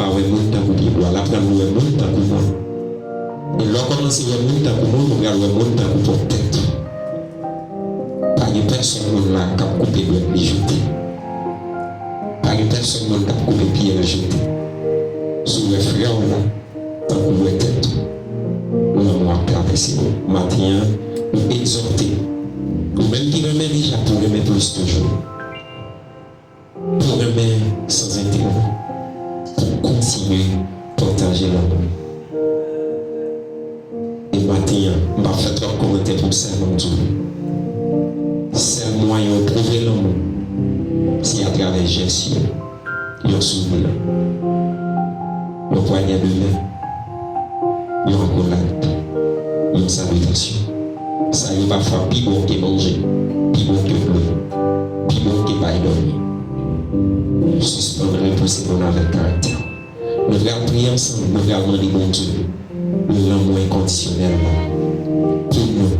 pas ouais monde tant que doit la prendre ouais monde tant que moi. Et là commencer ouais monde tant que moi, on regarde ouais monde tant que ton tête. Pas une personne là qui a coupé le jeter. Pas une personne qui a coupé pied le jeter. Sous les frères là, tant que le tête. Nous avons traversé matin, nous exhorter. Ou même qui remet déjà pour remettre plus toujours. Pour remettre sans intérêt. Pour continuer à partager l'amour. Et matin, je vais faire trois commentaires pour ça, mon Dieu. C'est le moyen de prouver l'amour. C'est à travers gestion, un souvenir, un poignet de main, une accolade, une salutation. Ça y va faire plus bon que manger, plus bon que pleurer, plus bon que pas dormir. Suspendre et pousser mon avec caractère. Nous allons prier ensemble, nous allons demander bon Dieu, l'amour inconditionnellement. Pour nous,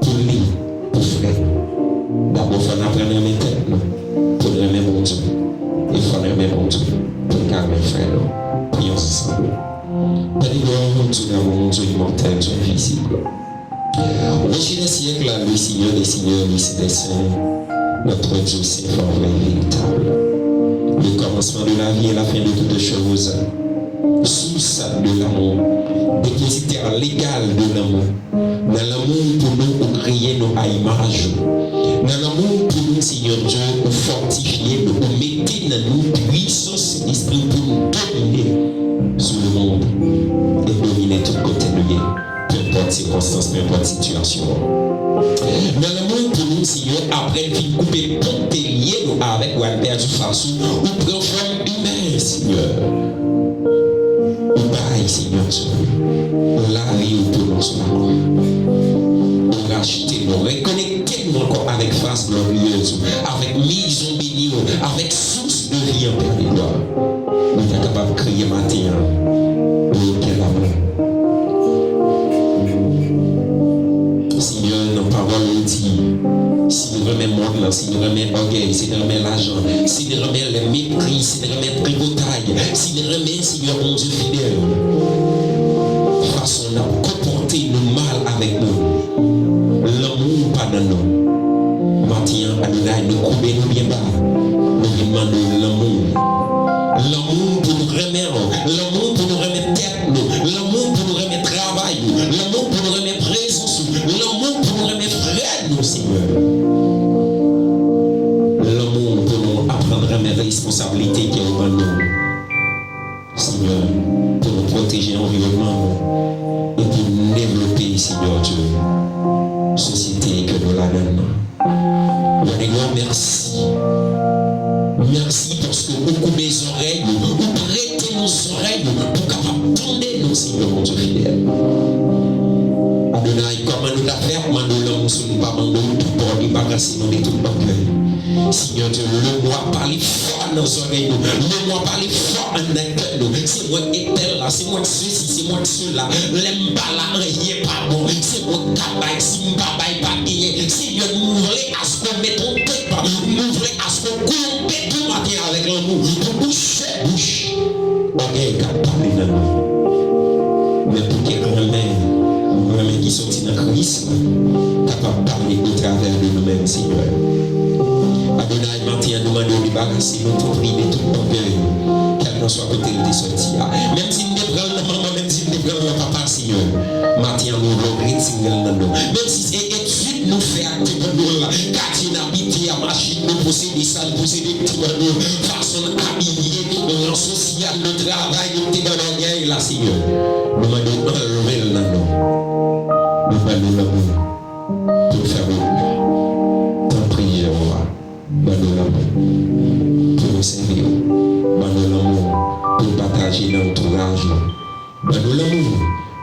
pour lui, pour frère. D'abord, il faut apprendre à remettre tête, pour remettre bon Dieu. Il faut remettre bon Dieu, pour calmer frère. Prions ensemble. Père, mon Dieu, mon Dieu immortel, Dieu invisible. Au dessus des siècles, le Seigneur des Seigneurs, le Saint des Saints, notre Dieu c'est fort et véritable. Le commencement de la vie et la fin de toutes choses. Source de l'amour, dépositaire légal de l'amour. Dans l'amour pour nous, pour créer nos images. Dans l'amour pour nous, Seigneur Dieu, pour fortifier, pour mettre dans nous puissance d'esprit pour nous dominer sur le monde et dominer tout côté de lui. Peu importe circonstance, peu importe situation. Dans l'amour pour nous, Seigneur, après qu'il coupe le pont lié avec ou un père du farceau, ou prend forme humaine, Seigneur. Ou bail, Seigneur Dieu. On l'a vu pour nous sur la croix. On racheter, nous reconnecter nous encore avec face glorieuse, avec mise en béni, avec source de vie en Père de gloire. Nous sommes capables de crier matin. Oh, quel amour. Seigneur, nos paroles nous disent, si nous remettons le monde, si nous remettons l'orgueil, si nous remettons l'argent, si nous remettons le mépris, si nous remettons le tripotaille, si nous remettons, Seigneur, mon Dieu fidèle, façon à comporter le mal avec nous, l'amour pas dans nous. Matin, Adonai, nous couper nous bien bas, nous demandons l'amour. L'amour pour nous remettre, l'amour pour nous remettre tête, l'amour pour nous remettre travail, l'amour pour nous remettre présence, l'amour pour nous remettre frère, nous, Seigneur. L'amour pour nous apprendre à mes responsabilités qui est devant nous. Seigneur, pour nous protéger l'environnement et pour nous développer, Seigneur Dieu, société que nous la donnons. Merci. Merci parce que vous coupez les oreilles, vous prêtez nos oreilles pour capable tendre nos Seigneur, mon Dieu fidèle. Adonai, comment nous l'affaire, comment nous l'avons sur nous, pas mandons tout pour nous bagasser nous de tout l'orgueil. Seigneur Dieu, le moi parle fort dans nos oreilles, le moi parle fort en nous. C'est moi qui est tel là, c'est moi qui ceci, c'est moi qui cela. L'aime pas là, rien pas bon. C'est moi qui tabac, si mon papa est pas gagné. Seigneur, nous voulons à ce qu'on mette ton tête, nous voulons à ce qu'on coupe tout matin avec l'amour. Pour boucher, bouche. Ok, qu'à parler dans nous. Mais pour qu'il remède qui sortit dans Christ, capable de parler au travers de nous-mêmes, Seigneur. Adonai, matin, nous demandons de bagasser notre vie de tout orgueil, qu'elle ne soit côté de sortie. Même si nous ne prenons la maman, même si nous ne prenons le papa, Seigneur, matin, nous regrettons dans nous. Même si c'est étude nous fait acte pour nous, car tu n'habites à machine, nous posséder ça, nous posséder tout dans nous, façon habillée, dans social, le travail, nous sommes dans l'orgueil, là, Seigneur. Nous demandons d'enlever le nom. Nous demandons l'amour pour faire le bien. T'en prie, Jéhovah. Nous l'amour pour nous servir. Nous l'amour pour partager dans l'entourage. Nous l'amour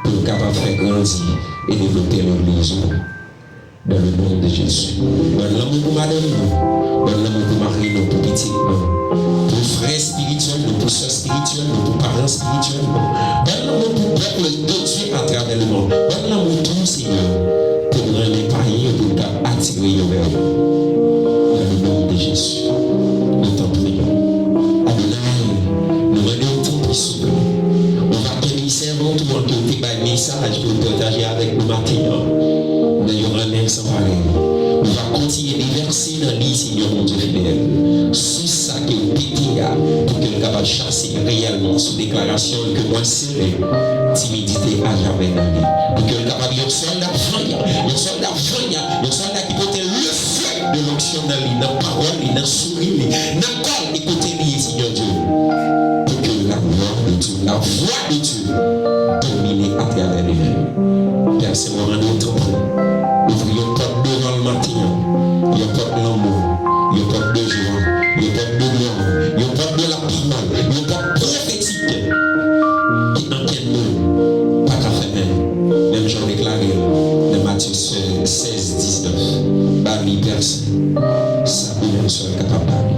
pour nous capables de faire grandir et développer l'église dans le nom de Jésus. Nous l'amour pour madame, nous l'amour pour Marie, nous pour petit, pour frères spirituels, pour soeurs spirituelles, pour parents spirituels. Nous l'amour pour le peuple de Dieu à travers le monde. Nous l'amour pour nous, Seigneur, pour nous rendre pareils, pour nous attirer vers nous. Dans le nom de Jésus, nous t'en prions. Adonai, nous rendons ton prix souple. message pour partager avec nous maintenant. Dans une année sans pareil. On va continuer de verser dans l'île, Seigneur mon Dieu fidèle. Sous ça que vous pétez pour que nous capable chasser réellement sous déclaration que moi c'est timidité à jamais dans l'île. Pour que nous capable de soldat vaillant, un soldat qui porte le feu de l'onction dans l'île, dans la parole, dans le sourire, dans le corps, écoutez l'île, Seigneur Dieu. Pour que la voix de Dieu domine à travers lui-même. Père, c'est moment de notre ouvrons porte devant le matin, il y a porte l'amour, il y a porte de joie, il y a porte de gloire, il y a porte de la parole, il y a porte prophétique qui enquête nous, pas qu'à faire même j'en déclaré dans Matthieu 16, 19, parmi personne, ça peut même seul capable parler.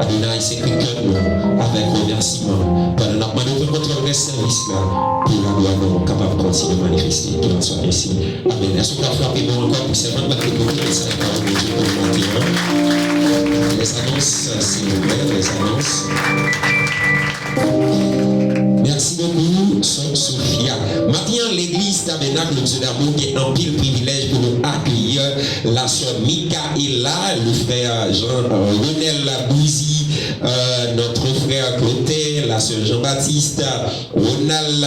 Adonai, c'est que nous, avec remerciement, pendant notre manœuvre contre le service là, pour la gloire, nous capable de continuer de manifester, qu'il en soit ainsi. Amen. Est-ce qu'on va frapper nous encore pour seulement battre les cours de ça par le Dieu pour maintenant? Les annonces, s'il vous plaît, les annonces. Merci beaucoup, Sœur Sophia. Maintenant, l'église Tabernacle de Dieu d'amour qui est en pile privilège pour nous accueillir la sœur Michaela, le frère Jean-Renel Bouzy, notre frère Clotet, la sœur Jean-Baptiste, Ronald.